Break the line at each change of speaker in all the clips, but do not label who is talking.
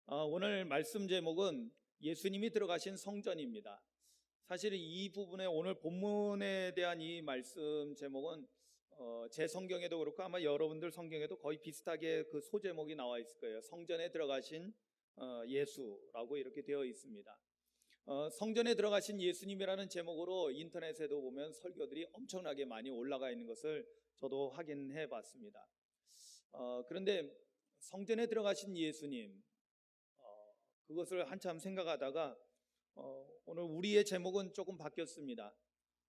오늘 말씀 제목은 예수님이 들어가신 성전입니다. 사실 이 부분에 오늘 본문에 대한 이 말씀 제목은 제 성경에도 그렇고 아마 여러분들 성경에도 거의 비슷하게 그 소제목이 나와 있을 거예요. 성전에 들어가신 예수라고 이렇게 되어 있습니다. 성전에 들어가신 예수님이라는 제목으로 인터넷에도 보면 설교들이 엄청나게 많이 올라가 있는 것을 저도 확인해 봤습니다. 그런데 성전에 들어가신 예수님, 그것을 한참 생각하다가 오늘 우리의 제목은 조금 바뀌었습니다.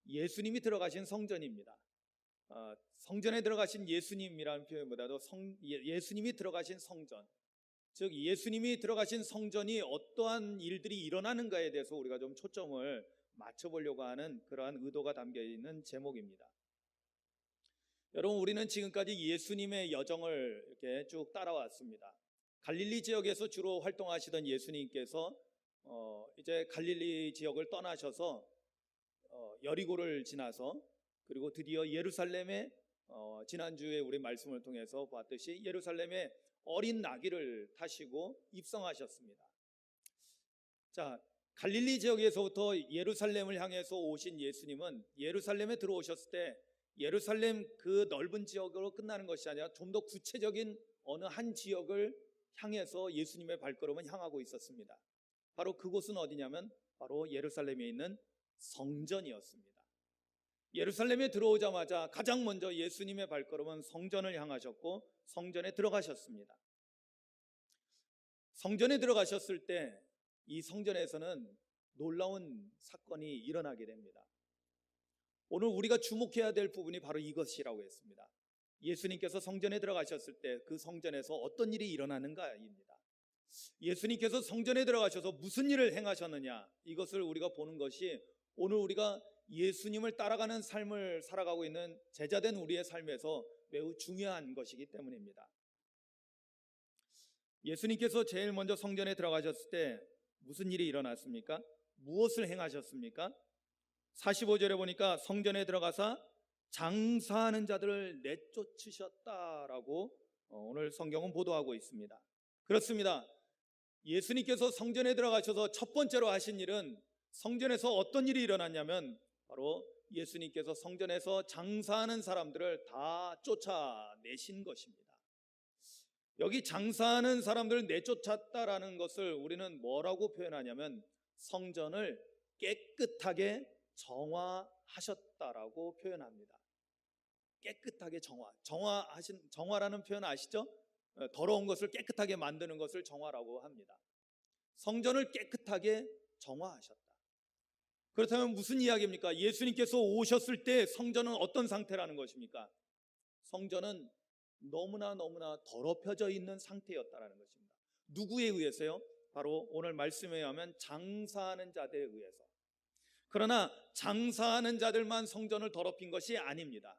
예수님이 들어가신 성전입니다. 성전에 들어가신 예수님이라는 표현보다도 예수님이 들어가신 성전, 즉 예수님이 들어가신 성전이 어떠한 일들이 일어나는가에 대해서 우리가 좀 초점을 맞춰보려고 하는 그러한 의도가 담겨 있는 제목입니다. 여러분, 우리는 지금까지 예수님의 여정을 이렇게 쭉 따라왔습니다. 갈릴리 지역에서 주로 활동하시던 예수님께서 이제 갈릴리 지역을 떠나셔서 여리고를 지나서 그리고 드디어 예루살렘에 지난주에 우리 말씀을 통해서 봤듯이 예루살렘에 어린 나귀를 타시고 입성하셨습니다. 자, 갈릴리 지역에서부터 예루살렘을 향해서 오신 예수님은 예루살렘에 들어오셨을 때 예루살렘 그 넓은 지역으로 끝나는 것이 아니라 좀 더 구체적인 어느 한 지역을 향해서 예수님의 발걸음은 향하고 있었습니다. 바로 그곳은 어디냐면 바로 예루살렘에 있는 성전이었습니다. 예루살렘에 들어오자마자 가장 먼저 예수님의 발걸음은 성전을 향하셨고 성전에 들어가셨습니다. 성전에 들어가셨을 때 이 성전에서는 놀라운 사건이 일어나게 됩니다. 오늘 우리가 주목해야 될 부분이 바로 이것이라고 했습니다. 예수님께서 성전에 들어가셨을 때 그 성전에서 어떤 일이 일어나는가입니다. 예수님께서 성전에 들어가셔서 무슨 일을 행하셨느냐, 이것을 우리가 보는 것이 오늘 우리가 예수님을 따라가는 삶을 살아가고 있는 제자된 우리의 삶에서 매우 중요한 것이기 때문입니다. 예수님께서 제일 먼저 성전에 들어가셨을 때 무슨 일이 일어났습니까? 무엇을 행하셨습니까? 45절에 보니까 성전에 들어가서 장사하는 자들을 내쫓으셨다라고 오늘 성경은 보도하고 있습니다. 그렇습니다. 예수님께서 성전에 들어가셔서 첫 번째로 하신 일은 성전에서 어떤 일이 일어났냐면 바로 예수님께서 성전에서 장사하는 사람들을 다 쫓아내신 것입니다. 여기 장사하는 사람들을 내쫓았다라는 것을 우리는 뭐라고 표현하냐면 성전을 깨끗하게 정화하셨다라고 표현합니다. 깨끗하게 정화라는 표현 아시죠? 더러운 것을 깨끗하게 만드는 것을 정화라고 합니다. 성전을 깨끗하게 정화하셨다. 그렇다면 무슨 이야기입니까? 예수님께서 오셨을 때 성전은 어떤 상태라는 것입니까? 성전은 너무나 더럽혀져 있는 상태였다라는 것입니다. 누구에 의해서요? 바로 오늘 말씀에 의하면 장사하는 자들에 의해서. 그러나 장사하는 자들만 성전을 더럽힌 것이 아닙니다.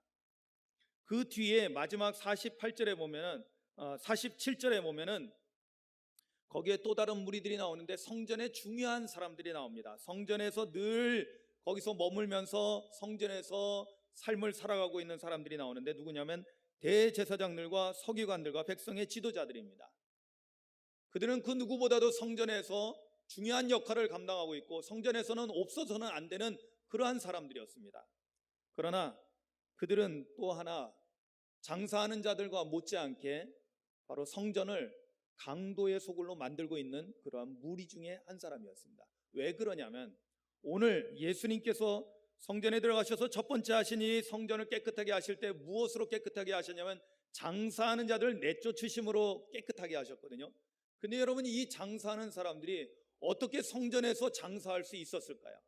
그 뒤에 마지막 47절에 보면은 거기에 또 다른 무리들이 나오는데 성전에 중요한 사람들이 나옵니다. 성전에서 늘 거기서 머물면서 성전에서 삶을 살아가고 있는 사람들이 나오는데 누구냐면 대제사장들과 서기관들과 백성의 지도자들입니다. 그들은 그 누구보다도 성전에서 중요한 역할을 감당하고 있고 성전에서는 없어서는 안 되는 그러한 사람들이었습니다. 그러나 그들은 또 하나 장사하는 자들과 못지않게 바로 성전을 강도의 소굴로 만들고 있는 그러한 무리 중에 한 사람이었습니다. 왜 그러냐면 오늘 예수님께서 성전에 들어가셔서 첫 번째 하신 이 성전을 깨끗하게 하실 때 무엇으로 깨끗하게 하셨냐면 장사하는 자들을 내쫓으심으로 깨끗하게 하셨거든요. 근데 여러분, 이 장사하는 사람들이 어떻게 성전에서 장사할 수 있었을까요?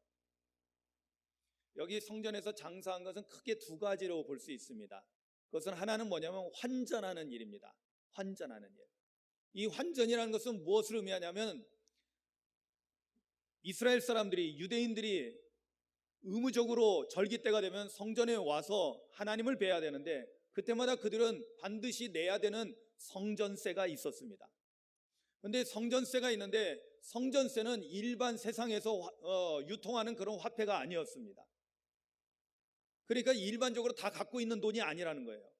여기 성전에서 장사한 것은 크게 두 가지로 볼 수 있습니다. 그것은 하나는 뭐냐면 환전하는 일입니다. 환전하는 일. 이 환전이라는 것은 무엇을 의미하냐면 이스라엘 사람들이, 유대인들이 의무적으로 절기 때가 되면 성전에 와서 하나님을 뵈야 되는데 그때마다 그들은 반드시 내야 되는 성전세가 있었습니다. 그런데 성전세가 있는데 성전세는 일반 세상에서 유통하는 그런 화폐가 아니었습니다. 그러니까 일반적으로 다 갖고 있는 돈이 아니라는 거예요.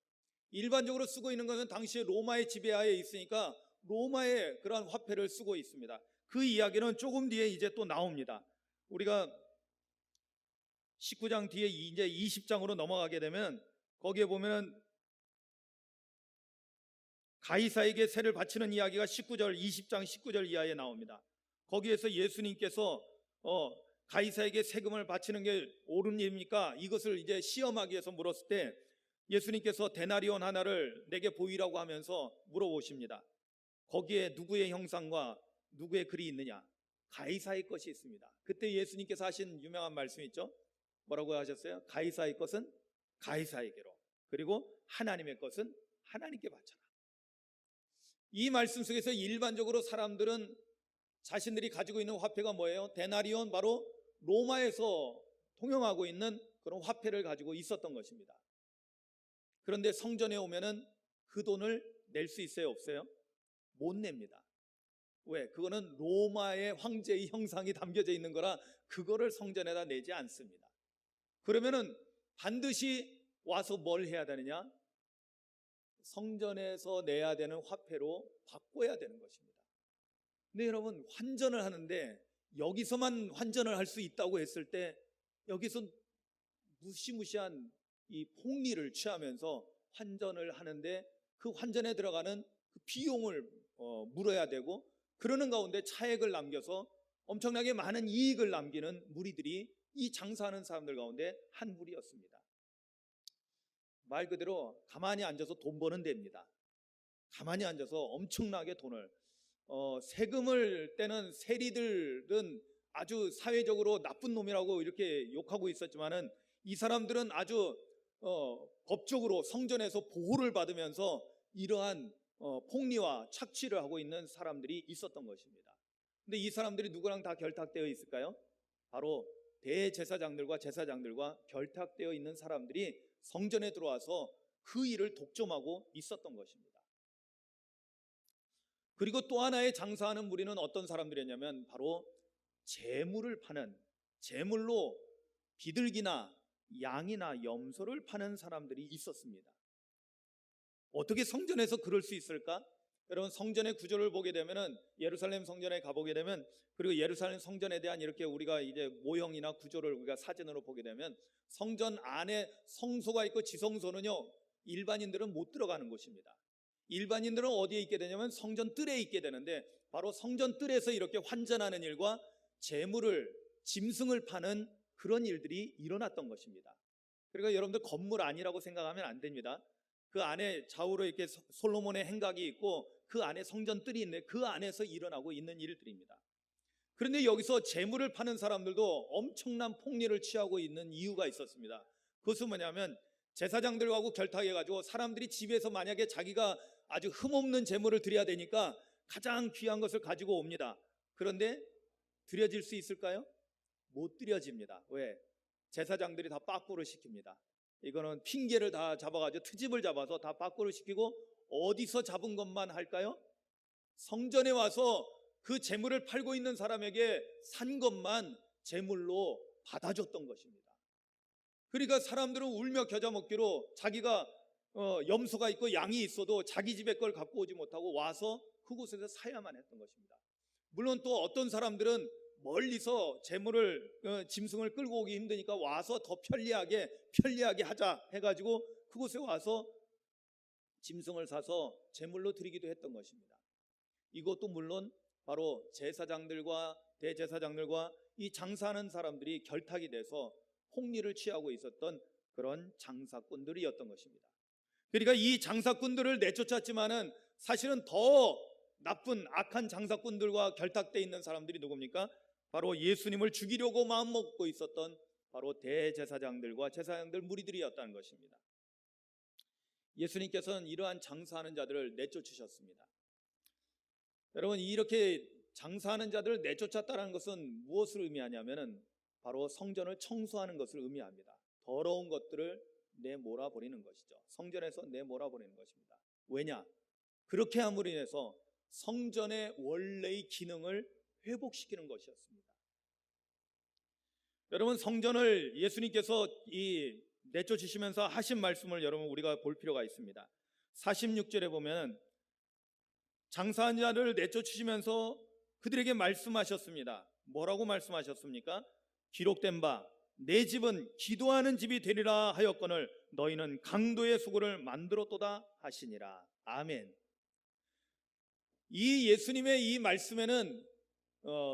일반적으로 쓰고 있는 것은 당시에 로마의 지배하에 있으니까 로마의 그러한 화폐를 쓰고 있습니다. 그 이야기는 조금 뒤에 이제 또 나옵니다. 우리가 19장 뒤에 이제 20장으로 넘어가게 되면 거기에 보면은 가이사에게 세를 바치는 이야기가 19절 20장 19절 이하에 나옵니다. 거기에서 예수님께서 가이사에게 세금을 바치는 게 옳은 일입니까? 이것을 이제 시험하기 위해서 물었을 때 예수님께서 데나리온 하나를 내게 보이라고 하면서 물어보십니다. 거기에 누구의 형상과 누구의 글이 있느냐? 가이사의 것이 있습니다. 그때 예수님께서 하신 유명한 말씀이 있죠. 뭐라고 하셨어요? 가이사의 것은 가이사에게로, 그리고 하나님의 것은 하나님께 바쳐라. 이 말씀 속에서 일반적으로 사람들은 자신들이 가지고 있는 화폐가 뭐예요? 데나리온, 바로 로마에서 통용하고 있는 그런 화폐를 가지고 있었던 것입니다. 그런데 성전에 오면은 그 돈을 낼 수 있어요? 없어요? 못 냅니다. 왜? 그거는 로마의 황제의 형상이 담겨져 있는 거라 그거를 성전에다 내지 않습니다. 그러면은 반드시 와서 뭘 해야 되느냐? 성전에서 내야 되는 화폐로 바꿔야 되는 것입니다. 근데 여러분, 환전을 하는데 여기서만 환전을 할 수 있다고 했을 때 여기서 무시무시한 이 폭리를 취하면서 환전을 하는데 그 환전에 들어가는 그 비용을 물어야 되고, 그러는 가운데 차액을 남겨서 엄청나게 많은 이익을 남기는 무리들이 이 장사하는 사람들 가운데 한 무리였습니다. 말 그대로 가만히 앉아서 돈 버는 데입니다. 가만히 앉아서 엄청나게 돈을 세금을 떼는 세리들은 아주 사회적으로 나쁜 놈이라고 이렇게 욕하고 있었지만은 이 사람들은 아주 법적으로 성전에서 보호를 받으면서 이러한 폭리와 착취를 하고 있는 사람들이 있었던 것입니다. 근데 이 사람들이 누구랑 다 결탁되어 있을까요? 바로 대제사장들과 제사장들과 결탁되어 있는 사람들이 성전에 들어와서 그 일을 독점하고 있었던 것입니다. 그리고 또 하나의 장사하는 무리는 어떤 사람들이었냐면 바로 재물을 파는, 재물로 비둘기나 양이나 염소를 파는 사람들이 있었습니다. 어떻게 성전에서 그럴 수 있을까? 여러분, 성전의 구조를 보게 되면은 예루살렘 성전에 가보게 되면, 그리고 예루살렘 성전에 대한 이렇게 우리가 이제 모형이나 구조를 우리가 사진으로 보게 되면 성전 안에 성소가 있고 지성소는요 일반인들은 못 들어가는 곳입니다. 일반인들은 어디에 있게 되냐면 성전 뜰에 있게 되는데, 바로 성전 뜰에서 이렇게 환전하는 일과 재물을, 짐승을 파는 그런 일들이 일어났던 것입니다. 그러니까 여러분들 건물 아니라고 생각하면 안 됩니다. 그 안에 좌우로 이렇게 솔로몬의 행각이 있고 그 안에 성전 뜰이 있는데 그 안에서 일어나고 있는 일들입니다. 그런데 여기서 재물을 파는 사람들도 엄청난 폭리를 취하고 있는 이유가 있었습니다. 그것은 뭐냐면 제사장들하고 결탁해가지고 사람들이 집에서 만약에 자기가 아주 흠없는 재물을 드려야 되니까 가장 귀한 것을 가지고 옵니다. 그런데 드려질 수 있을까요? 못 드려집니다. 왜? 제사장들이 다 빠꾸를 시킵니다. 이거는 핑계를 다 잡아가지고 트집을 잡아서 다 빠꾸를 시키고, 어디서 잡은 것만 할까요? 성전에 와서 그 재물을 팔고 있는 사람에게 산 것만 재물로 받아줬던 것입니다. 그러니까 사람들은 울며 겨자 먹기로 자기가 염소가 있고 양이 있어도 자기 집에 걸 갖고 오지 못하고 와서 그곳에서 사야만 했던 것입니다. 물론 또 어떤 사람들은 멀리서 재물을, 짐승을 끌고 오기 힘드니까 와서 더 편리하게 하자 해가지고 그곳에 와서 짐승을 사서 제물로 드리기도 했던 것입니다. 이것도 물론 바로 제사장들과 대제사장들과 이 장사하는 사람들이 결탁이 돼서 폭리를 취하고 있었던 그런 장사꾼들이었던 것입니다. 그러니까 이 장사꾼들을 내쫓았지만은 사실은 더 나쁜 악한 장사꾼들과 결탁되어 있는 사람들이 누굽니까? 바로 예수님을 죽이려고 마음먹고 있었던 바로 대제사장들과 제사장들 무리들이었다는 것입니다. 예수님께서는 이러한 장사하는 자들을 내쫓으셨습니다. 여러분, 이렇게 장사하는 자들을 내쫓았다는 것은 무엇을 의미하냐면은 바로 성전을 청소하는 것을 의미합니다. 더러운 것들을 내몰아버리는 것이죠. 성전에서 내몰아버리는 것입니다. 왜냐? 그렇게 함으로 인해서 성전의 원래의 기능을 회복시키는 것이었습니다. 여러분, 성전을 예수님께서 내쫓으시면서 하신 말씀을 여러분 우리가 볼 필요가 있습니다. 46절에 보면 장사한 자를 내쫓으시면서 그들에게 말씀하셨습니다. 뭐라고 말씀하셨습니까? 기록된 바 내 집은 기도하는 집이 되리라 하였거늘 너희는 강도의 수고를 만들었도다 하시니라. 아멘. 이 예수님의 이 말씀에는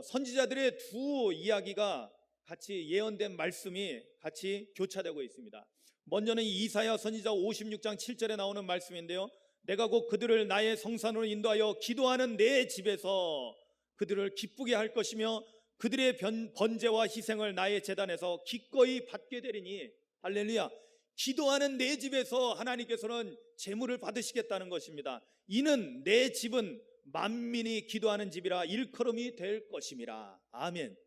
선지자들의 두 이야기가 같이 예언된 말씀이 같이 교차되고 있습니다. 먼저는 이사야 선지자 56장 7절에 나오는 말씀인데요. 내가 곧 그들을 나의 성산으로 인도하여 기도하는 내 집에서 그들을 기쁘게 할 것이며 그들의 번제와 희생을 나의 제단에서 기꺼이 받게 되리니. 할렐루야. 기도하는 내 집에서 하나님께서는 제물을 받으시겠다는 것입니다. 이는 내 집은 만민이 기도하는 집이라 일컬음이 될 것임이라. 아멘.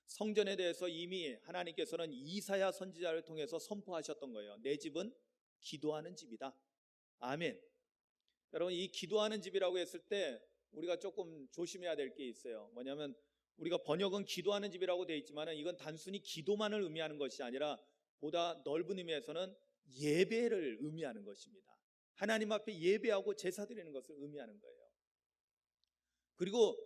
성전에 대해서 이미 하나님께서는 이사야 선지자를 통해서 선포하셨던 거예요. 내 집은 기도하는 집이다. 아멘. 여러분, 이 기도하는 집이라고 했을 때 우리가 조금 조심해야 될 게 있어요. 뭐냐면 우리가 번역은 기도하는 집이라고 되어 있지만 이건 단순히 기도만을 의미하는 것이 아니라 보다 넓은 의미에서는 예배를 의미하는 것입니다. 하나님 앞에 예배하고 제사 드리는 것을 의미하는 거예요. 그리고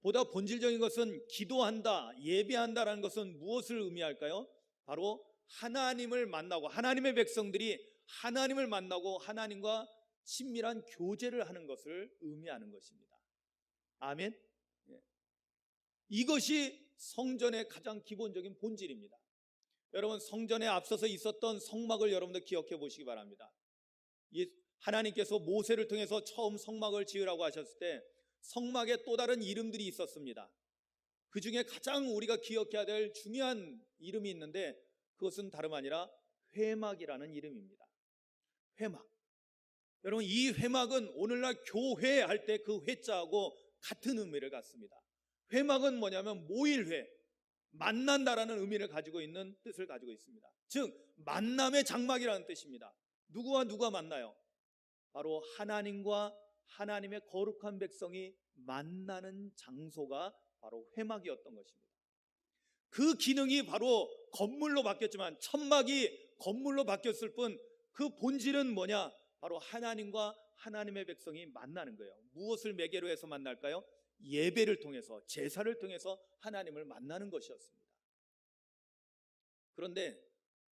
보다 본질적인 것은 기도한다, 예배한다라는 것은 무엇을 의미할까요? 바로 하나님을 만나고 하나님의 백성들이 하나님을 만나고 하나님과 친밀한 교제를 하는 것을 의미하는 것입니다. 아멘. 이것이 성전의 가장 기본적인 본질입니다. 여러분, 성전에 앞서서 있었던 성막을 여러분들 기억해 보시기 바랍니다. 하나님께서 모세를 통해서 처음 성막을 지으라고 하셨을 때 성막에 또 다른 이름들이 있었습니다. 그 중에 가장 우리가 기억해야 될 중요한 이름이 있는데 그것은 다름 아니라 회막이라는 이름입니다. 회막. 여러분, 이 회막은 오늘날 교회 할 때 그 회자하고 같은 의미를 갖습니다. 회막은 뭐냐면 모일회, 만난다라는 의미를 가지고 있는 뜻을 가지고 있습니다. 즉 만남의 장막이라는 뜻입니다. 누구와 누가 만나요? 바로 하나님과 하나님의 거룩한 백성이 만나는 장소가 바로 회막이었던 것입니다. 그 기능이 바로 건물로 바뀌었지만 천막이 건물로 바뀌었을 뿐 그 본질은 뭐냐? 바로 하나님과 하나님의 백성이 만나는 거예요. 무엇을 매개로 해서 만날까요? 예배를 통해서, 제사를 통해서 하나님을 만나는 것이었습니다. 그런데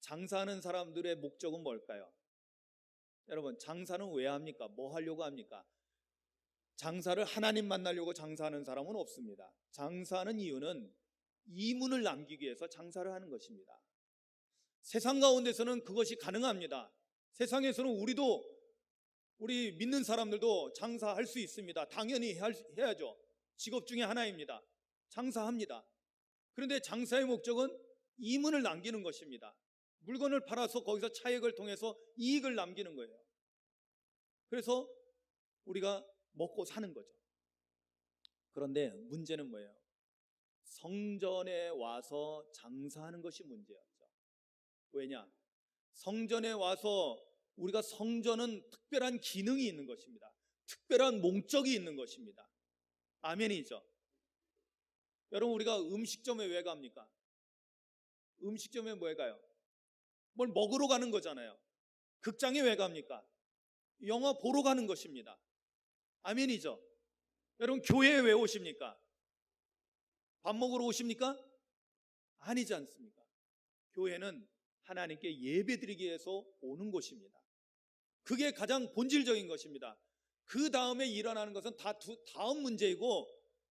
장사하는 사람들의 목적은 뭘까요? 여러분, 장사는 왜 합니까? 뭐 하려고 합니까? 장사를 하나님 만나려고 장사하는 사람은 없습니다. 장사하는 이유는 이문을 남기기 위해서 장사를 하는 것입니다. 세상 가운데서는 그것이 가능합니다. 세상에서는 우리 믿는 사람들도 장사할 수 있습니다. 당연히 해야죠. 직업 중에 하나입니다. 장사합니다. 그런데 장사의 목적은 이문을 남기는 것입니다. 물건을 팔아서 거기서 차익을 통해서 이익을 남기는 거예요. 그래서 우리가 먹고 사는 거죠. 그런데 문제는 뭐예요? 성전에 와서 장사하는 것이 문제였죠. 왜냐? 성전에 와서 우리가 성전은 특별한 기능이 있는 것입니다. 특별한 목적이 있는 것입니다. 아멘이죠. 여러분, 우리가 음식점에 왜 갑니까? 음식점에 왜 가요? 뭘 먹으러 가는 거잖아요. 극장에 왜 갑니까? 영화 보러 가는 것입니다. 아멘이죠. 여러분, 교회에 왜 오십니까? 밥 먹으러 오십니까? 아니지 않습니까? 교회는 하나님께 예배드리기 위해서 오는 곳입니다. 그게 가장 본질적인 것입니다. 그 다음에 일어나는 것은 다 다음 문제이고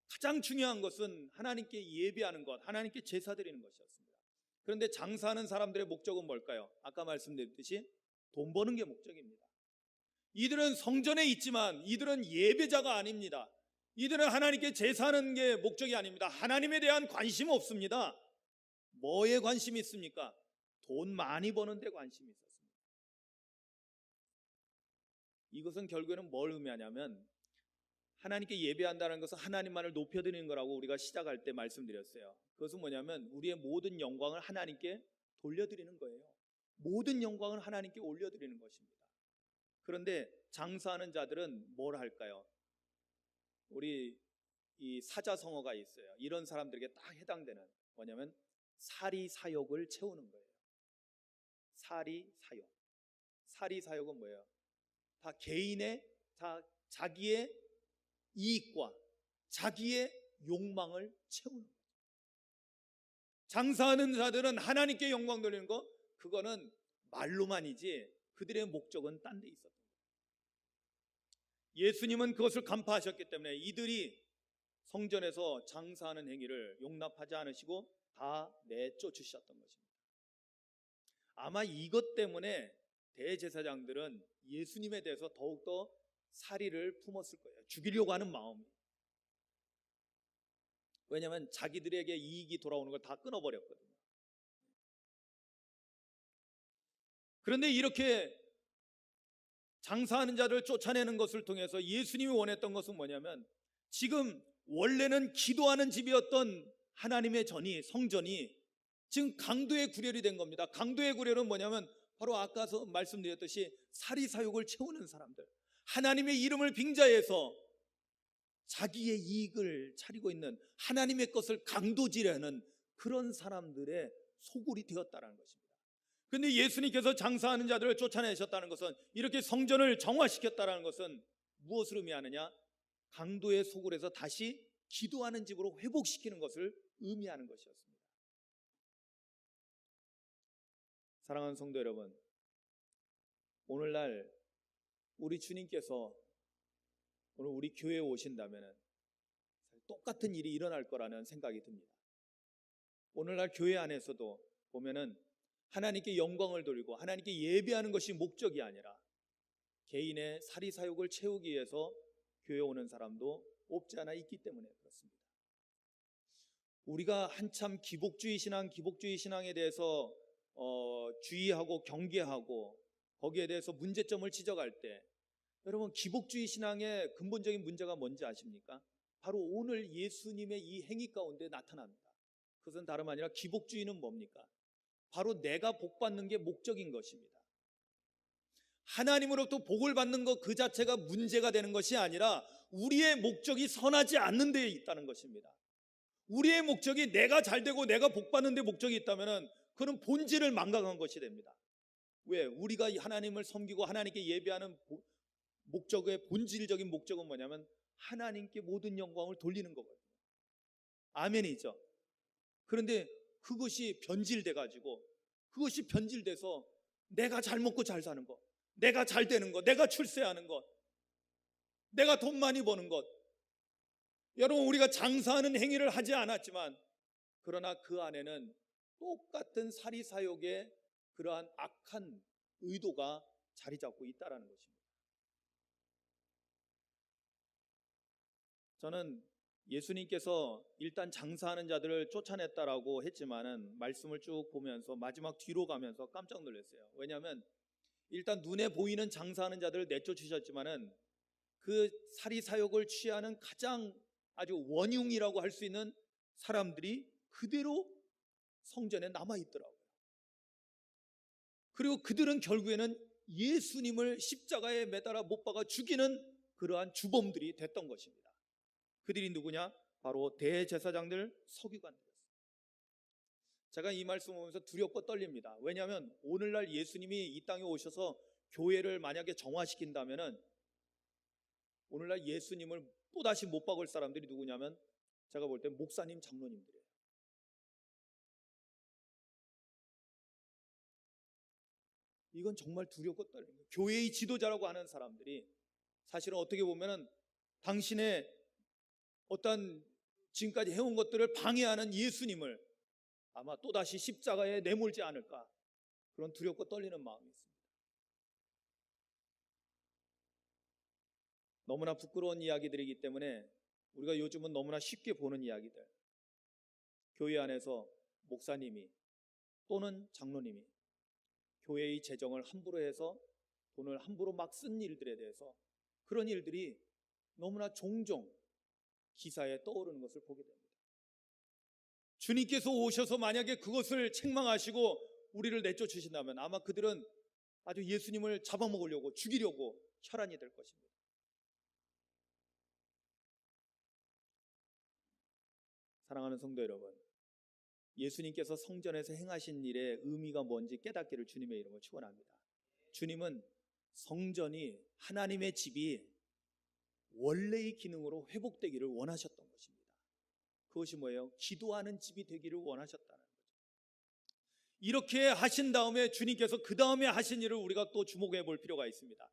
가장 중요한 것은 하나님께 예배하는 것, 하나님께 제사 드리는 것이었습니다. 그런데 장사하는 사람들의 목적은 뭘까요? 아까 말씀드렸듯이 돈 버는 게 목적입니다. 이들은 성전에 있지만 이들은 예배자가 아닙니다. 이들은 하나님께 제사하는 게 목적이 아닙니다. 하나님에 대한 관심 없습니다. 뭐에 관심이 있습니까? 돈 많이 버는 데 관심이 있었습니다. 이것은 결국에는 뭘 의미하냐면 하나님께 예배한다는 것은 하나님만을 높여드리는 거라고 우리가 시작할 때 말씀드렸어요. 그것은 뭐냐면 우리의 모든 영광을 하나님께 돌려드리는 거예요. 모든 영광을 하나님께 올려드리는 것입니다. 그런데 장사하는 자들은 뭘 할까요? 우리 이 사자성어가 있어요. 이런 사람들에게 딱 해당되는 뭐냐면 사리사욕을 채우는 거예요. 사리사욕. 사리사욕은 뭐예요? 다 개인의 자기의 이익과 자기의 욕망을 채우는 거예요. 장사하는 자들은 하나님께 영광 돌리는 거, 그거는 말로만이지 그들의 목적은 딴 데 있었던 거예요. 예수님은 그것을 간파하셨기 때문에 이들이 성전에서 장사하는 행위를 용납하지 않으시고 다 내쫓으셨던 것입니다. 아마 이것 때문에 대제사장들은 예수님에 대해서 더욱더 살의를 품었을 거예요. 죽이려고 하는 마음이. 왜냐하면 자기들에게 이익이 돌아오는 걸 다 끊어버렸거든요. 그런데 이렇게 장사하는 자를 쫓아내는 것을 통해서 예수님이 원했던 것은 뭐냐면, 지금 원래는 기도하는 집이었던 하나님의 성전이 지금 강도의 구렬이 된 겁니다. 강도의 구렬은 뭐냐면 바로 아까서 말씀드렸듯이 사리사욕을 채우는 사람들, 하나님의 이름을 빙자해서 자기의 이익을 차리고 있는, 하나님의 것을 강도질하는 그런 사람들의 소굴이 되었다는 것입니다. 그런데 예수님께서 장사하는 자들을 쫓아내셨다는 것은, 이렇게 성전을 정화시켰다는 것은 무엇을 의미하느냐? 강도의 소굴에서 다시 기도하는 집으로 회복시키는 것을 의미하는 것이었습니다. 사랑하는 성도 여러분, 오늘날 우리 주님께서 오늘 우리 교회에 오신다면 똑같은 일이 일어날 거라는 생각이 듭니다. 오늘날 교회 안에서도 보면은 하나님께 영광을 돌리고 하나님께 예배하는 것이 목적이 아니라 개인의 사리사욕을 채우기 위해서 교회에 오는 사람도 없지 않아 있기 때문에 그렇습니다. 우리가 한참 기복주의 신앙에 대해서 주의하고 경계하고 거기에 대해서 문제점을 지적할 때, 여러분, 기복주의 신앙의 근본적인 문제가 뭔지 아십니까? 바로 오늘 예수님의 이 행위 가운데 나타납니다. 그것은 다름 아니라, 기복주의는 뭡니까? 바로 내가 복받는 게 목적인 것입니다. 하나님으로부터 복을 받는 것 그 자체가 문제가 되는 것이 아니라 우리의 목적이 선하지 않는 데에 있다는 것입니다. 우리의 목적이 내가 잘되고 내가 복받는 데 목적이 있다면 그는 본질을 망각한 것이 됩니다. 왜? 우리가 하나님을 섬기고 하나님께 예배하는 목적의 본질적인 목적은 뭐냐면 하나님께 모든 영광을 돌리는 거거든요. 아멘이죠. 그런데 그것이 변질돼가지고, 그것이 변질돼서 내가 잘 먹고 잘 사는 것, 내가 잘 되는 것, 내가 출세하는 것, 내가 돈 많이 버는 것. 여러분, 우리가 장사하는 행위를 하지 않았지만 그러나 그 안에는 똑같은 사리사욕의 그러한 악한 의도가 자리 잡고 있다는 것입니다. 저는 예수님께서 일단 장사하는 자들을 쫓아냈다라고 했지만은 말씀을 쭉 보면서 마지막 뒤로 가면서 깜짝 놀랐어요. 왜냐하면 일단 눈에 보이는 장사하는 자들을 내쫓으셨지만은 그 사리사욕을 취하는 가장 아주 원흉이라고 할 수 있는 사람들이 그대로 성전에 남아있더라고요. 그리고 그들은 결국에는 예수님을 십자가에 매달아 못 박아 죽이는 그러한 주범들이 됐던 것입니다. 그들이 누구냐? 바로 대제사장들, 서기관들이었어요. 제가 이 말씀 보면서 두렵고 떨립니다. 왜냐하면 오늘날 예수님이 이 땅에 오셔서 교회를 만약에 정화시킨다면은 오늘날 예수님을 또다시 못 박을 사람들이 누구냐면, 제가 볼 때 목사님, 장로님들이에요. 이건 정말 두렵고 떨립니다. 교회의 지도자라고 하는 사람들이 사실은 어떻게 보면은 당신의 어떤 지금까지 해온 것들을 방해하는 예수님을 아마 또다시 십자가에 내몰지 않을까, 그런 두렵고 떨리는 마음이 있습니다. 너무나 부끄러운 이야기들이기 때문에 우리가 요즘은 너무나 쉽게 보는 이야기들, 교회 안에서 목사님이 또는 장로님이 교회의 재정을 함부로 해서 돈을 함부로 막 쓴 일들에 대해서, 그런 일들이 너무나 종종 기사에 떠오르는 것을 보게 됩니다. 주님께서 오셔서 만약에 그것을 책망하시고 우리를 내쫓으신다면 아마 그들은 아주 예수님을 잡아먹으려고, 죽이려고 혈안이 될 것입니다. 사랑하는 성도 여러분, 예수님께서 성전에서 행하신 일의 의미가 뭔지 깨닫기를 주님의 이름으로 축원합니다. 주님은 성전이, 하나님의 집이 원래의 기능으로 회복되기를 원하셨던 것입니다. 그것이 뭐예요? 기도하는 집이 되기를 원하셨다는 거죠. 이렇게 하신 다음에 주님께서 그 다음에 하신 일을 우리가 또 주목해 볼 필요가 있습니다.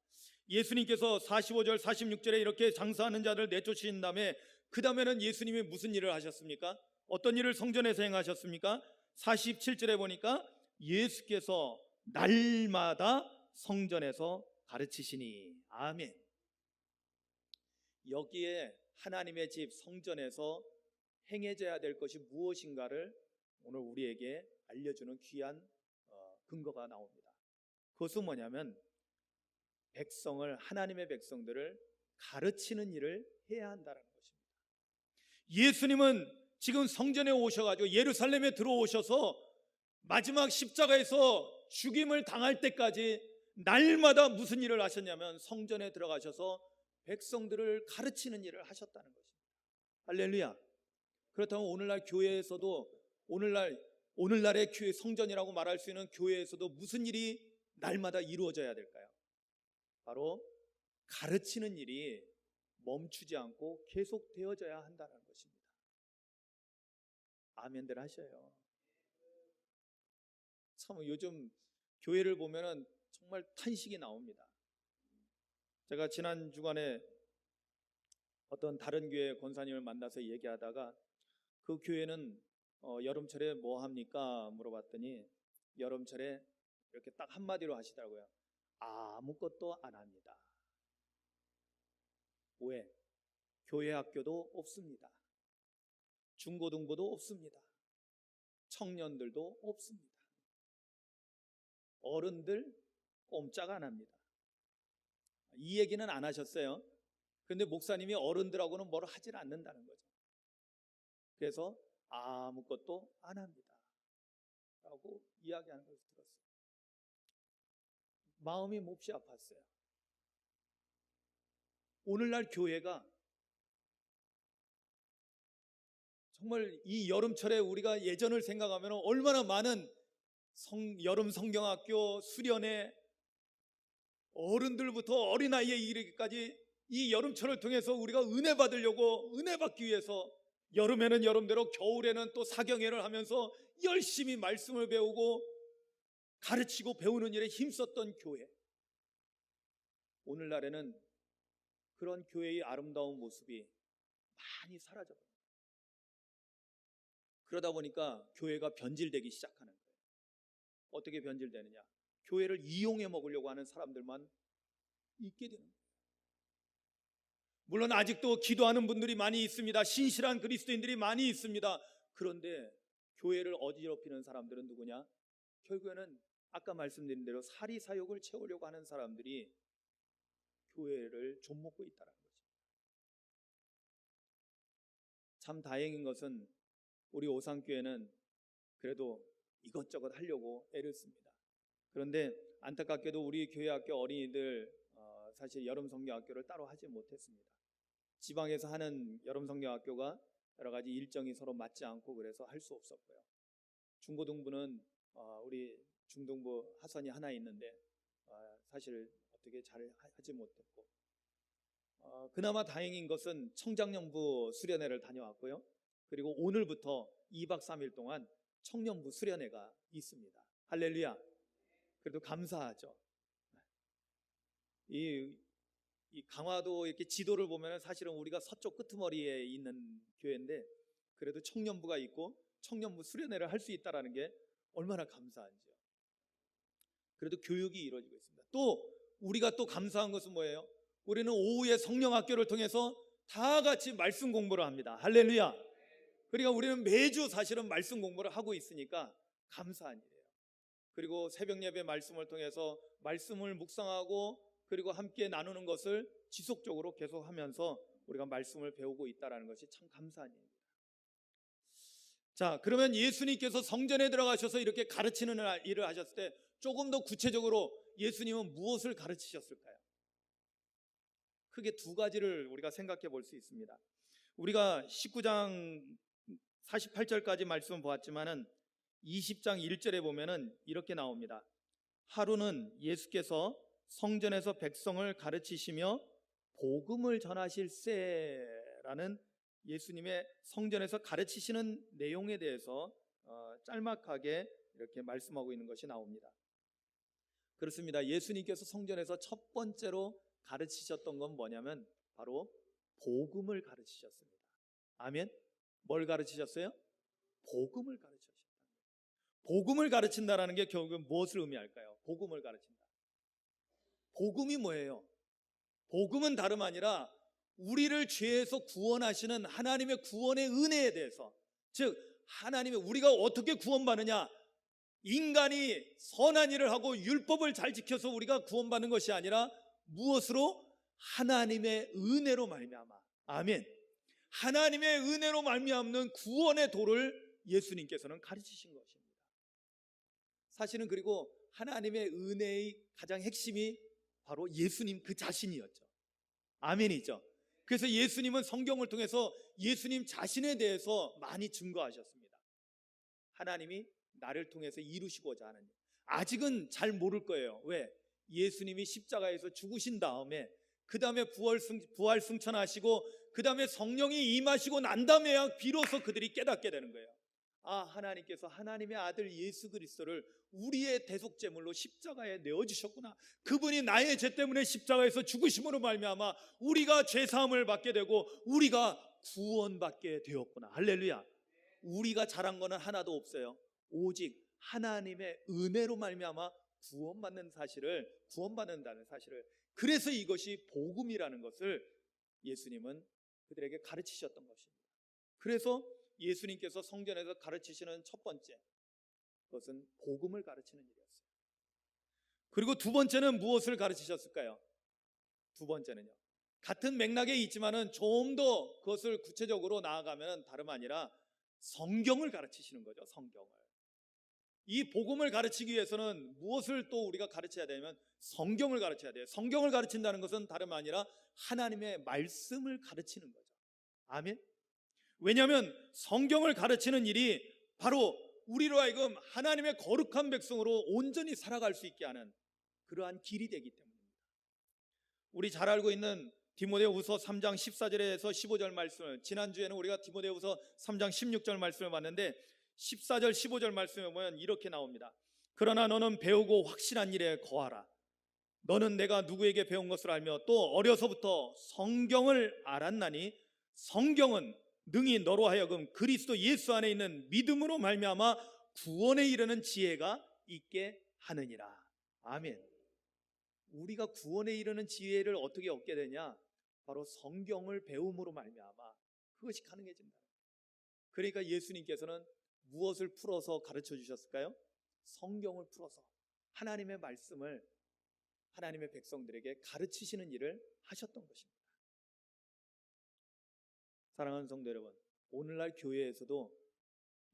예수님께서 45절 46절에 이렇게 장사하는 자를 내쫓으신 다음에 그 다음에는 예수님이 무슨 일을 하셨습니까? 어떤 일을 성전에서 행하셨습니까? 47절에 보니까 예수께서 날마다 성전에서 가르치시니. 아멘. 여기에 하나님의 집 성전에서 행해져야 될 것이 무엇인가를 오늘 우리에게 알려주는 귀한 근거가 나옵니다. 그것은 뭐냐면 하나님의 백성들을 가르치는 일을 해야 한다는 것입니다. 예수님은 지금 성전에 오셔가지고 예루살렘에 들어오셔서 마지막 십자가에서 죽임을 당할 때까지 날마다 무슨 일을 하셨냐면 성전에 들어가셔서 백성들을 가르치는 일을 하셨다는 것입니다. 할렐루야. 그렇다면 오늘날 교회에서도 오늘날의 교회 성전이라고 말할 수 있는 교회에서도 무슨 일이 날마다 이루어져야 될까요? 바로 가르치는 일이 멈추지 않고 계속되어져야 한다는 것입니다. 아멘들 하셔요. 참 요즘 교회를 보면은 정말 탄식이 나옵니다. 제가 지난 주간에 어떤 다른 교회 권사님을 만나서 얘기하다가 그 교회는 여름철에 뭐 합니까? 물어봤더니 여름철에 이렇게 딱 한마디로 하시더라고요. 아무것도 안 합니다. 왜? 교회 학교도 없습니다. 중고등부도 없습니다. 청년들도 없습니다. 어른들 꼼짝 안 합니다. 이 얘기는 안 하셨어요. 그런데 목사님이 어른들하고는 뭘 하질 않는다는 거죠. 그래서 아무것도 안 합니다 라고 이야기하는 것을 들었어요. 마음이 몹시 아팠어요. 오늘날 교회가 정말 이 여름철에 우리가 예전을 생각하면 얼마나 많은 여름 성경학교 수련회, 어른들부터 어린아이에 이르기까지 이 여름철을 통해서 우리가 은혜 받으려고, 은혜 받기 위해서 여름에는 여름대로, 겨울에는 또 사경회를 하면서 열심히 말씀을 배우고 가르치고 배우는 일에 힘썼던 교회, 오늘날에는 그런 교회의 아름다운 모습이 많이 사라져버립니다. 그러다 보니까 교회가 변질되기 시작하는 거예요. 어떻게 변질되느냐? 교회를 이용해 먹으려고 하는 사람들만 있게 되는 거예요. 물론 아직도 기도하는 분들이 많이 있습니다. 신실한 그리스도인들이 많이 있습니다. 그런데 교회를 어지럽히는 사람들은 누구냐? 결국에는 아까 말씀드린 대로 사리사욕을 채우려고 하는 사람들이 교회를 좀먹고 있다는 거죠. 참 다행인 것은 우리 오산교회는 그래도 이것저것 하려고 애를 씁니다. 그런데 안타깝게도 우리 교회 학교 어린이들 사실 여름 성경학교를 따로 하지 못했습니다. 지방에서 하는 여름 성경학교가 여러 가지 일정이 서로 맞지 않고 그래서 할 수 없었고요. 중고등부는 우리 중등부 하선이 하나 있는데 사실 어떻게 잘 하지 못했고, 그나마 다행인 것은 청장년부 수련회를 다녀왔고요. 그리고 오늘부터 2박 3일 동안 청년부 수련회가 있습니다. 할렐루야. 그래도 감사하죠. 이 강화도 이렇게 지도를 보면 사실은 우리가 서쪽 끄트머리에 있는 교회인데 그래도 청년부가 있고 청년부 수련회를 할 수 있다는 게 얼마나 감사한지요. 그래도 교육이 이루어지고 있습니다. 또 우리가 또 감사한 것은 뭐예요? 우리는 오후에 성령학교를 통해서 다 같이 말씀 공부를 합니다. 할렐루야. 그러니까 우리는 매주 사실은 말씀 공부를 하고 있으니까 감사한 일이에요. 그리고 새벽 예배 말씀을 통해서 말씀을 묵상하고 그리고 함께 나누는 것을 지속적으로 계속하면서 우리가 말씀을 배우고 있다는 것이 참 감사한 일입니다. 자, 그러면 예수님께서 성전에 들어가셔서 이렇게 가르치는 일을 하셨을 때 조금 더 구체적으로 예수님은 무엇을 가르치셨을까요? 크게 두 가지를 우리가 생각해 볼 수 있습니다. 우리가 19장 48절까지 말씀을 보았지만은 20장 1절에 보면은 이렇게 나옵니다. 하루는 예수께서 성전에서 백성을 가르치시며 복음을 전하실세라는 예수님의 성전에서 가르치시는 내용에 대해서 짤막하게 이렇게 말씀하고 있는 것이 나옵니다. 그렇습니다. 예수님께서 성전에서 첫 번째로 가르치셨던 건 뭐냐면 바로 복음을 가르치셨습니다. 아멘. 뭘 가르치셨어요? 복음을 가르치셨다. 복음을 가르친다라는 게 결국은 무엇을 의미할까요? 복음을 가르친다. 복음이 뭐예요? 복음은 다름 아니라 우리를 죄에서 구원하시는 하나님의 구원의 은혜에 대해서, 즉 하나님의 우리가 어떻게 구원받느냐, 인간이 선한 일을 하고 율법을 잘 지켜서 우리가 구원받는 것이 아니라 무엇으로? 하나님의 은혜로 말미암아. 아멘. 하나님의 은혜로 말미암는 구원의 도를 예수님께서는 가르치신 것입니다. 사실은 그리고 하나님의 은혜의 가장 핵심이 바로 예수님 그 자신이었죠. 아멘이죠. 그래서 예수님은 성경을 통해서 예수님 자신에 대해서 많이 증거하셨습니다. 하나님이 나를 통해서 이루시고자 하는 일. 아직은 잘 모를 거예요. 왜? 예수님이 십자가에서 죽으신 다음에 그 다음에 부활 승천하시고 그 다음에 성령이 임하시고 난 다음에야 비로소 그들이 깨닫게 되는 거예요. 아, 하나님께서 하나님의 아들 예수 그리스도를 우리의 대속제물로 십자가에 내어주셨구나. 그분이 나의 죄 때문에 십자가에서 죽으심으로 말미암아 우리가 죄사함을 받게 되고 우리가 구원받게 되었구나. 할렐루야. 우리가 잘한 거는 하나도 없어요. 오직 하나님의 은혜로 말미암아 구원받는다는 사실을, 그래서 이것이 복음이라는 것을 예수님은 그들에게 가르치셨던 것입니다. 그래서 예수님께서 성전에서 가르치시는 첫 번째 그것은 복음을 가르치는 일이었어요. 그리고 두 번째는 무엇을 가르치셨을까요? 두 번째는요, 같은 맥락에 있지만은 좀 더 그것을 구체적으로 나아가면 다름 아니라 성경을 가르치시는 거죠. 성경을. 이 복음을 가르치기 위해서는 무엇을 또 우리가 가르쳐야 되냐면 성경을 가르쳐야 돼요. 성경을 가르친다는 것은 다름 아니라 하나님의 말씀을 가르치는 거죠. 아멘. 왜냐하면 성경을 가르치는 일이 바로 우리로 하여금 하나님의 거룩한 백성으로 온전히 살아갈 수 있게 하는 그러한 길이 되기 때문입니다. 우리 잘 알고 있는 디모데후서 3장 14절에서 15절 말씀을, 지난주에는 우리가 디모데후서 3장 16절 말씀을 봤는데 14절 15절 말씀에 보면 이렇게 나옵니다. 그러나 너는 배우고 확실한 일에 거하라. 너는 내가 누구에게 배운 것을 알며 또 어려서부터 성경을 알았나니 성경은 능히 너로 하여금 그리스도 예수 안에 있는 믿음으로 말미암아 구원에 이르는 지혜가 있게 하느니라. 아멘. 우리가 구원에 이르는 지혜를 어떻게 얻게 되냐? 바로 성경을 배움으로 말미암아 그것이 가능해진다. 그러니까 예수님께서는 무엇을 풀어서 가르쳐 주셨을까요? 성경을 풀어서 하나님의 말씀을 하나님의 백성들에게 가르치시는 일을 하셨던 것입니다. 사랑하는 성도 여러분, 오늘날 교회에서도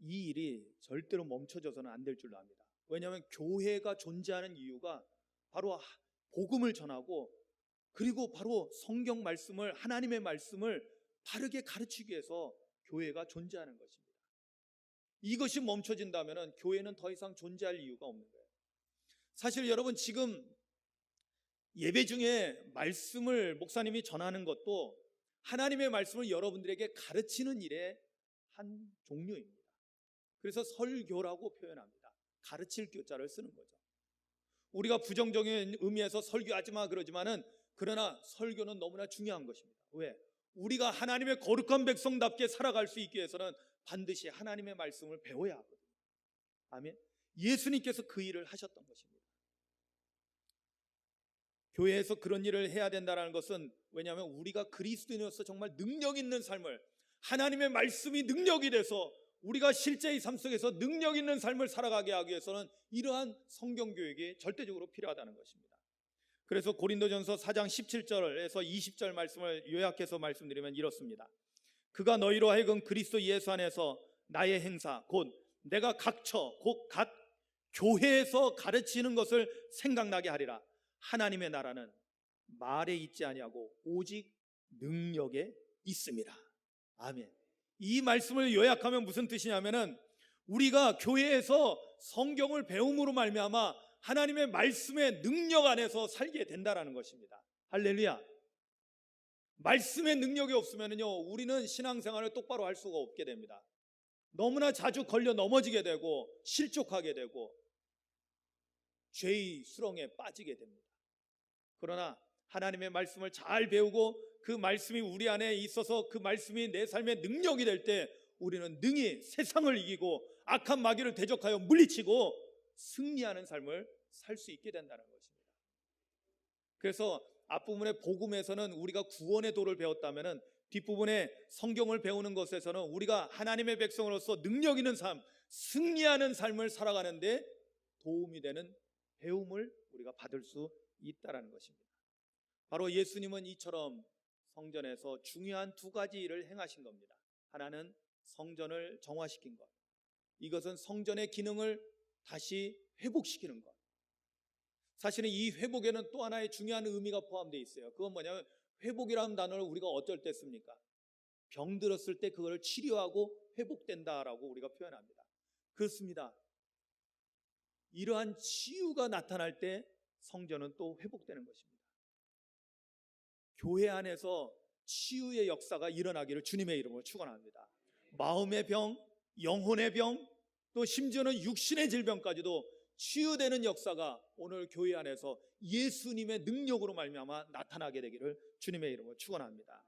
이 일이 절대로 멈춰져서는 안 될 줄로 압니다. 왜냐하면 교회가 존재하는 이유가 바로 복음을 전하고 그리고 바로 성경 말씀을, 하나님의 말씀을 바르게 가르치기 위해서 교회가 존재하는 것입니다. 이것이 멈춰진다면 교회는 더 이상 존재할 이유가 없는 거예요. 사실 여러분, 지금 예배 중에 말씀을 목사님이 전하는 것도 하나님의 말씀을 여러분들에게 가르치는 일의 한 종류입니다. 그래서 설교라고 표현합니다. 가르칠 교자를 쓰는 거죠. 우리가 부정적인 의미에서 설교하지 마 그러지만은 그러나 설교는 너무나 중요한 것입니다. 왜? 우리가 하나님의 거룩한 백성답게 살아갈 수 있기 위해서는 반드시 하나님의 말씀을 배워야 하거든요. 아멘. 예수님께서 그 일을 하셨던 것입니다. 교회에서 그런 일을 해야 된다는 것은 왜냐하면 우리가 그리스도인으로서 정말 능력 있는 삶을, 하나님의 말씀이 능력이 돼서 우리가 실제의 삶 속에서 능력 있는 삶을 살아가게 하기 위해서는 이러한 성경교육이 절대적으로 필요하다는 것입니다. 그래서 고린도전서 4장 17절에서 20절 말씀을 요약해서 말씀드리면 이렇습니다. 그가 너희로 하여금 그리스도 예수 안에서 나의 행사 곧 내가 각처 곧 각 교회에서 가르치는 것을 생각나게 하리라. 하나님의 나라는 말에 있지 아니하고 오직 능력에 있습니다. 아멘. 이 말씀을 요약하면 무슨 뜻이냐면은 우리가 교회에서 성경을 배움으로 말미암아 하나님의 말씀의 능력 안에서 살게 된다라는 것입니다. 할렐루야. 말씀의 능력이 없으면요, 우리는 신앙생활을 똑바로 할 수가 없게 됩니다. 너무나 자주 걸려 넘어지게 되고 실족하게 되고 죄의 수렁에 빠지게 됩니다. 그러나 하나님의 말씀을 잘 배우고 그 말씀이 우리 안에 있어서 그 말씀이 내 삶의 능력이 될 때 우리는 능히 세상을 이기고 악한 마귀를 대적하여 물리치고 승리하는 삶을 살 수 있게 된다는 것입니다. 그래서 앞부분의 복음에서는 우리가 구원의 도를 배웠다면 뒷부분에 성경을 배우는 것에서는 우리가 하나님의 백성으로서 능력 있는 삶, 승리하는 삶을 살아가는데 도움이 되는 배움을 우리가 받을 수 있다는 것입니다. 바로 예수님은 이처럼 성전에서 중요한 두 가지 일을 행하신 겁니다. 하나는 성전을 정화시킨 것, 이것은 성전의 기능을 다시 회복시키는 것. 사실은 이 회복에는 또 하나의 중요한 의미가 포함되어 있어요. 그건 뭐냐면 회복이라는 단어를 우리가 어쩔 때 씁니까? 병들었을 때 그걸 치료하고 회복된다라고 우리가 표현합니다. 그렇습니다. 이러한 치유가 나타날 때 성전은 또 회복되는 것입니다. 교회 안에서 치유의 역사가 일어나기를 주님의 이름으로 축원합니다. 마음의 병, 영혼의 병, 또 심지어는 육신의 질병까지도 치유되는 역사가 오늘 교회 안에서 예수님의 능력으로 말미암아 나타나게 되기를 주님의 이름으로 축원합니다.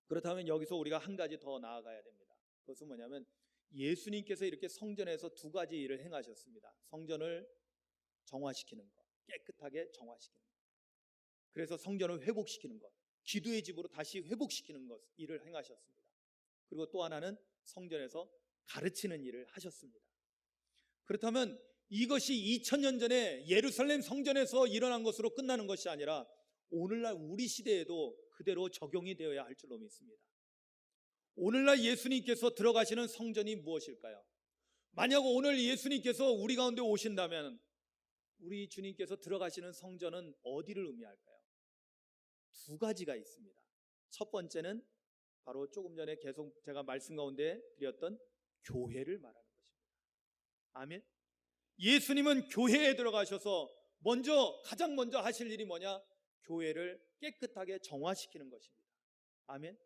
그렇다면 여기서 우리가 한 가지 더 나아가야 됩니다. 그것은 뭐냐면 예수님께서 이렇게 성전에서 두 가지 일을 행하셨습니다. 성전을 정화시키는 것, 깨끗하게 정화시키는 것. 그래서 성전을 회복시키는 것, 기도의 집으로 다시 회복시키는 것, 일을 행하셨습니다. 그리고 또 하나는 성전에서 가르치는 일을 하셨습니다. 그렇다면 이것이 2000년 전에 예루살렘 성전에서 일어난 것으로 끝나는 것이 아니라 오늘날 우리 시대에도 그대로 적용이 되어야 할 줄로 믿습니다. 오늘날 예수님께서 들어가시는 성전이 무엇일까요? 만약 오늘 예수님께서 우리 가운데 오신다면 우리 주님께서 들어가시는 성전은 어디를 의미할까요? 두 가지가 있습니다. 첫 번째는 바로 조금 전에 계속 제가 말씀 가운데 드렸던 교회를 말하는 것입니다. 아멘. 예수님은 교회에 들어가셔서 가장 먼저 하실 일이 뭐냐? 교회를 깨끗하게 정화시키는 것입니다. 아멘.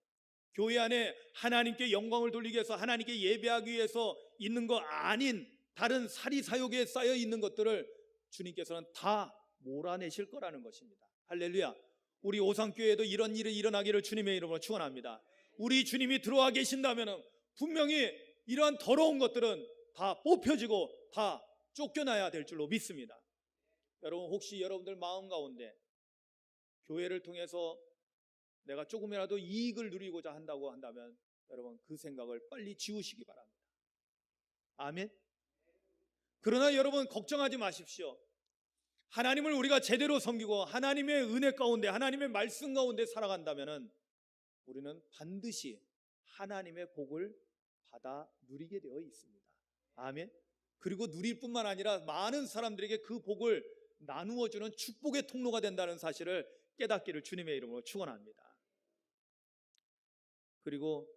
교회 안에 하나님께 영광을 돌리기 위해서, 하나님께 예배하기 위해서 있는 거 아닌 다른 사리사욕에 쌓여 있는 것들을 주님께서는 다 몰아내실 거라는 것입니다. 할렐루야. 우리 오상교회에도 이런 일이 일어나기를 주님의 이름으로 축원합니다. 우리 주님이 들어와 계신다면 분명히 이러한 더러운 것들은 다 뽑혀지고 다 쫓겨나야 될 줄로 믿습니다. 여러분, 혹시 여러분들 마음 가운데 교회를 통해서 내가 조금이라도 이익을 누리고자 한다고 한다면 여러분 그 생각을 빨리 지우시기 바랍니다. 아멘. 그러나 여러분 걱정하지 마십시오. 하나님을 우리가 제대로 섬기고 하나님의 은혜 가운데, 하나님의 말씀 가운데 살아간다면 우리는 반드시 하나님의 복을 받아 누리게 되어 있습니다. 아멘. 그리고 누릴 뿐만 아니라 많은 사람들에게 그 복을 나누어주는 축복의 통로가 된다는 사실을 깨닫기를 주님의 이름으로 축원합니다. 그리고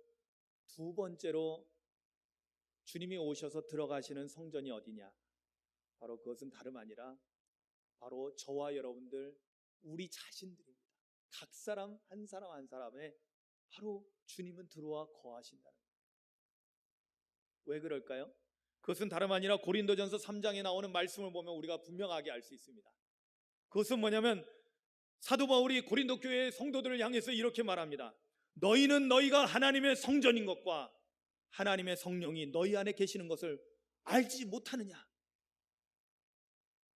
두 번째로 주님이 오셔서 들어가시는 성전이 어디냐? 바로 그것은 다름 아니라 바로 저와 여러분들, 우리 자신들입니다. 각 사람 한 사람 한 사람에 바로 주님은 들어와 거하신다는 거예요. 왜 그럴까요? 그것은 다름 아니라 고린도전서 3장에 나오는 말씀을 보면 우리가 분명하게 알 수 있습니다. 그것은 뭐냐면 사도 바울이 고린도 교회의 성도들을 향해서 이렇게 말합니다. 너희는 너희가 하나님의 성전인 것과 하나님의 성령이 너희 안에 계시는 것을 알지 못하느냐?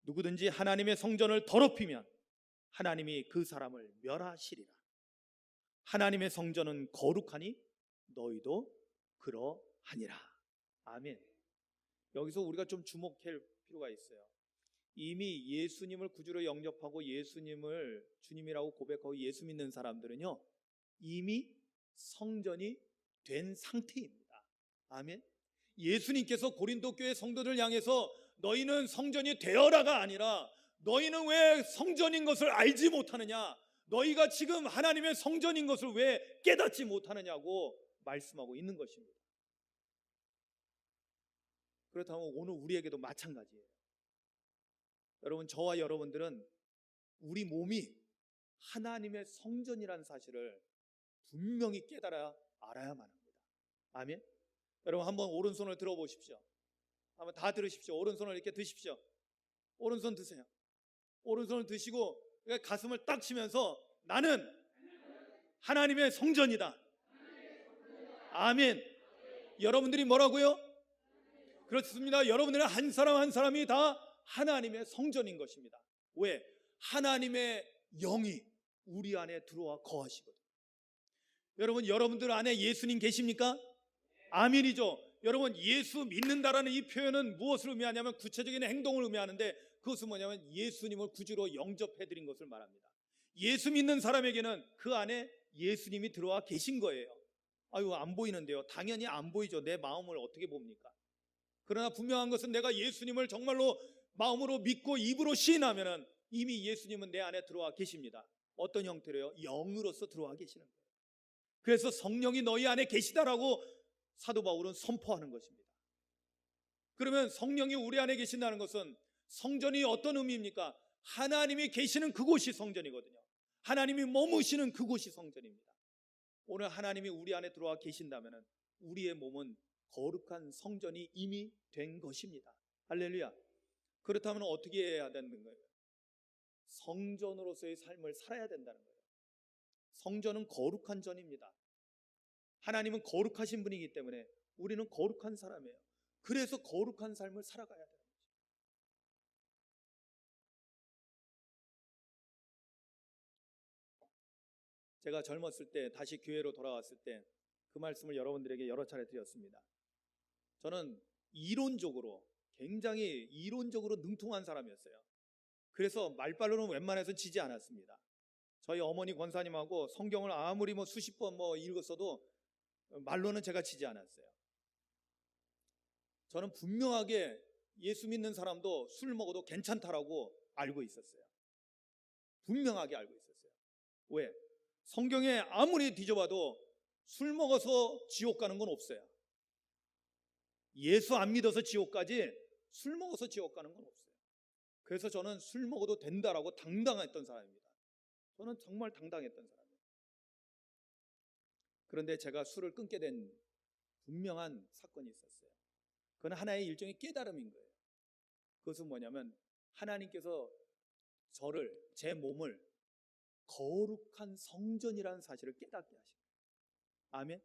누구든지 하나님의 성전을 더럽히면 하나님이 그 사람을 멸하시리라. 하나님의 성전은 거룩하니 너희도 그러하니라. 아멘. 여기서 우리가 좀 주목할 필요가 있어요. 이미 예수님을 구주로 영접하고 예수님을 주님이라고 고백하고 예수 믿는 사람들은요, 이미 성전이 된 상태입니다. 아멘. 예수님께서 고린도 교회 성도들 향해서 너희는 성전이 되어라가 아니라 너희는 왜 성전인 것을 알지 못하느냐? 너희가 지금 하나님의 성전인 것을 왜 깨닫지 못하느냐고 말씀하고 있는 것입니다. 그렇다면 오늘 우리에게도 마찬가지예요. 여러분, 저와 여러분들은 우리 몸이 하나님의 성전이라는 사실을 분명히 깨달아 알아야만 합니다. 아멘. 여러분 한번 오른손을 들어보십시오. 한번 다 들으십시오. 오른손을 이렇게 드십시오. 오른손 드세요. 오른손을 드시고 가슴을 딱 치면서 나는 하나님의 성전이다. 아멘. 여러분들이 뭐라고요? 그렇습니다. 여러분들은 한 사람 한 사람이 다 하나님의 성전인 것입니다. 왜? 하나님의 영이 우리 안에 들어와 거하시거든요. 여러분, 여러분들 안에 예수님 계십니까? 아멘이죠. 여러분, 예수 믿는다라는 이 표현은 무엇을 의미하냐면 구체적인 행동을 의미하는데, 그것은 뭐냐면 예수님을 구주로 영접해드린 것을 말합니다. 예수 믿는 사람에게는 그 안에 예수님이 들어와 계신 거예요. 아유, 안 보이는데요. 당연히 안 보이죠. 내 마음을 어떻게 봅니까? 그러나 분명한 것은 내가 예수님을 정말로 마음으로 믿고 입으로 시인하면은 이미 예수님은 내 안에 들어와 계십니다. 어떤 형태로요? 영으로서 들어와 계시는 거예요. 그래서 성령이 너희 안에 계시다라고 사도 바울은 선포하는 것입니다. 그러면 성령이 우리 안에 계신다는 것은 성전이 어떤 의미입니까? 하나님이 계시는 그곳이 성전이거든요. 하나님이 머무시는 그곳이 성전입니다. 오늘 하나님이 우리 안에 들어와 계신다면 우리의 몸은 거룩한 성전이 이미 된 것입니다. 할렐루야. 그렇다면 어떻게 해야 되는 거예요? 성전으로서의 삶을 살아야 된다는 거예요. 성전은 거룩한 전입니다. 하나님은 거룩하신 분이기 때문에 우리는 거룩한 사람이에요. 그래서 거룩한 삶을 살아가야 돼요. 제가 젊었을 때 다시 교회로 돌아왔을 때 그 말씀을 여러분들에게 여러 차례 드렸습니다. 저는 이론적으로 굉장히 이론적으로 능통한 사람이었어요. 그래서 말발로는 웬만해서 지지 않았습니다. 저희 어머니 권사님하고 성경을 아무리 수십 번 읽었어도 말로는 제가 지지 않았어요. 저는 분명하게 예수 믿는 사람도 술 먹어도 괜찮다라고 알고 있었어요. 분명하게 알고 있었어요. 왜? 성경에 아무리 뒤져봐도 술 먹어서 지옥 가는 건 없어요. 예수 안 믿어서 지옥 가지 술 먹어서 지옥 가는 건 없어요. 그래서 저는 술 먹어도 된다라고 당당했던 사람입니다. 저는 정말 당당했던 사람이에요. 그런데 제가 술을 끊게 된 분명한 사건이 있었어요. 그건 하나의 일종의 깨달음인 거예요. 그것은 뭐냐면 하나님께서 제 몸을 거룩한 성전이라는 사실을 깨닫게 하신 거예요. 아멘.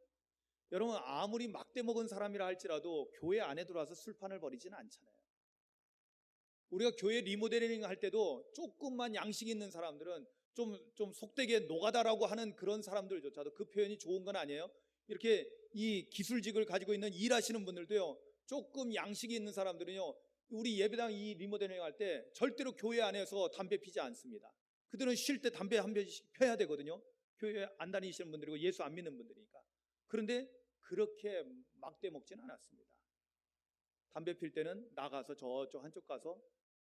여러분, 아무리 막대 먹은 사람이라 할지라도 교회 안에 들어와서 술판을 벌이지는 않잖아요. 우리가 교회 리모델링 할 때도 조금만 양식 있는 사람들은 좀 속되게 노가다라고 하는 그런 사람들조차도, 그 표현이 좋은 건 아니에요. 이렇게 이 기술직을 가지고 있는 일하시는 분들도요, 조금 양식이 있는 사람들은요, 우리 예배당 이 리모델링 할 때 절대로 교회 안에서 담배 피지 않습니다. 그들은 쉴 때 담배 한 병씩 펴야 되거든요. 교회 안 다니시는 분들이고 예수 안 믿는 분들이니까. 그런데 그렇게 막대 먹지는 않았습니다. 담배 필 때는 나가서 저쪽 한쪽 가서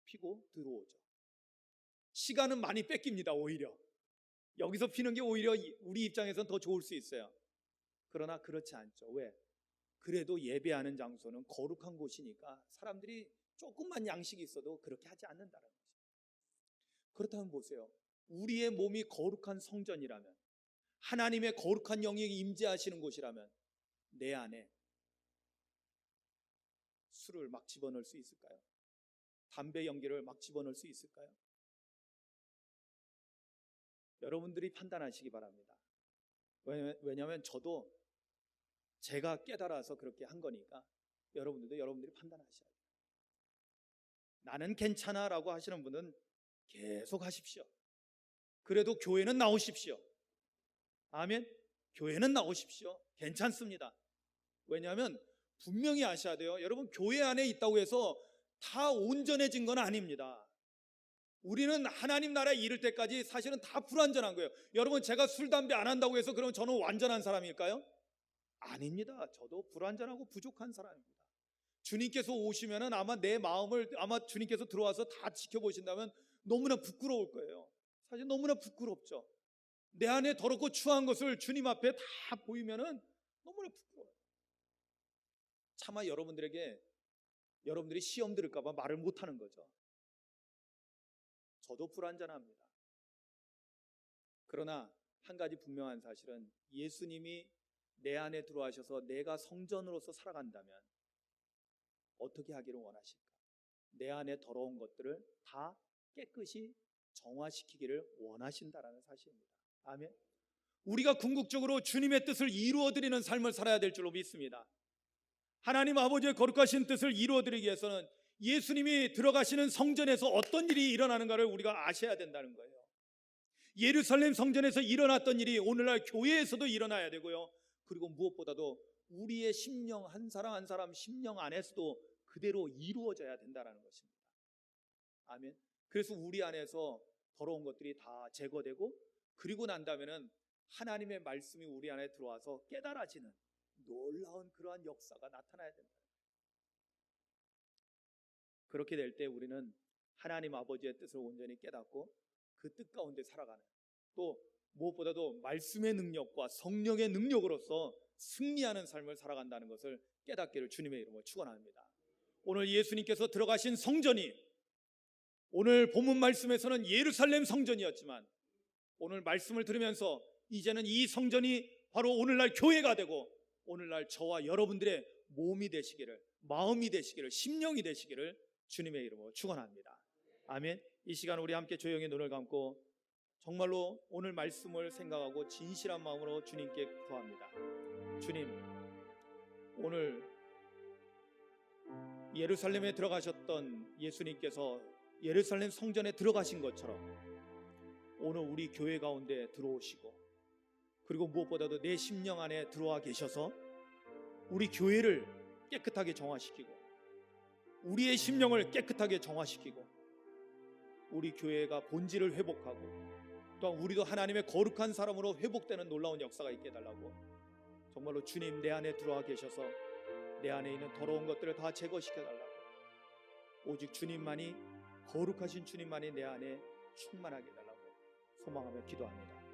피고 들어오죠. 시간은 많이 뺏깁니다. 오히려 여기서 피는 게 오히려 우리 입장에서는 더 좋을 수 있어요. 그러나 그렇지 않죠. 왜? 그래도 예배하는 장소는 거룩한 곳이니까 사람들이 조금만 양식이 있어도 그렇게 하지 않는다는 거죠. 그렇다면 보세요. 우리의 몸이 거룩한 성전이라면, 하나님의 거룩한 영이 임재하시는 곳이라면 내 안에 술을 막 집어넣을 수 있을까요? 담배 연기를 막 집어넣을 수 있을까요? 여러분들이 판단하시기 바랍니다. 왜냐하면 저도 제가 깨달아서 그렇게 한 거니까 여러분들도 여러분들이 판단하셔야 돼요. 나는 괜찮아 라고 하시는 분은 계속 하십시오. 그래도 교회는 나오십시오. 아멘. 교회는 나오십시오. 괜찮습니다. 왜냐하면 분명히 아셔야 돼요. 여러분, 교회 안에 있다고 해서 다 온전해진 건 아닙니다. 우리는 하나님 나라에 이를 때까지 사실은 다 불완전한 거예요. 여러분, 제가 술, 담배 안 한다고 해서 그럼 저는 완전한 사람일까요? 아닙니다. 저도 불완전하고 부족한 사람입니다. 주님께서 오시면은 아마 내 마음을 주님께서 들어와서 다 지켜보신다면 너무나 부끄러울 거예요. 사실 너무나 부끄럽죠. 내 안에 더럽고 추한 것을 주님 앞에 다 보이면은 너무나 부끄러워요. 차마 여러분들이 시험 들을까 봐 말을 못 하는 거죠. 저도 불완전합니다. 그러나 한 가지 분명한 사실은 예수님이 내 안에 들어와셔서 내가 성전으로서 살아간다면 어떻게 하기를 원하실까? 내 안에 더러운 것들을 다 깨끗이 정화시키기를 원하신다라는 사실입니다. 아멘. 우리가 궁극적으로 주님의 뜻을 이루어드리는 삶을 살아야 될 줄로 믿습니다. 하나님 아버지의 거룩하신 뜻을 이루어드리기 위해서는 예수님이 들어가시는 성전에서 어떤 일이 일어나는가를 우리가 아셔야 된다는 거예요. 예루살렘 성전에서 일어났던 일이 오늘날 교회에서도 일어나야 되고요. 그리고 무엇보다도 우리의 심령 한 사람 한 사람 심령 안에서도 그대로 이루어져야 된다는 것입니다. 아멘. 그래서 우리 안에서 더러운 것들이 다 제거되고 그리고 난 다음에는 하나님의 말씀이 우리 안에 들어와서 깨달아지는 놀라운 그러한 역사가 나타나야 된다. 그렇게 될 때 우리는 하나님 아버지의 뜻을 온전히 깨닫고 그 뜻 가운데 살아가는, 또 무엇보다도 말씀의 능력과 성령의 능력으로서 승리하는 삶을 살아간다는 것을 깨닫기를 주님의 이름으로 축원합니다. 오늘 예수님께서 들어가신 성전이 오늘 본문 말씀에서는 예루살렘 성전이었지만 오늘 말씀을 들으면서 이제는 이 성전이 바로 오늘날 교회가 되고 오늘날 저와 여러분들의 몸이 되시기를, 마음이 되시기를, 심령이 되시기를 주님의 이름으로 축원합니다. 아멘. 이 시간 우리 함께 조용히 눈을 감고 정말로 오늘 말씀을 생각하고 진실한 마음으로 주님께 구합니다. 주님, 오늘 예루살렘에 들어가셨던 예수님께서 예루살렘 성전에 들어가신 것처럼 오늘 우리 교회 가운데 들어오시고 그리고 무엇보다도 내 심령 안에 들어와 계셔서 우리 교회를 깨끗하게 정화시키고 우리의 심령을 깨끗하게 정화시키고 우리 교회가 본질을 회복하고 또한 우리도 하나님의 거룩한 사람으로 회복되는 놀라운 역사가 있게 해달라고, 정말로 주님 내 안에 들어와 계셔서 내 안에 있는 더러운 것들을 다 제거시켜달라고, 오직 주님만이, 거룩하신 주님만이 내 안에 충만하게 해달라고 소망하며 기도합니다.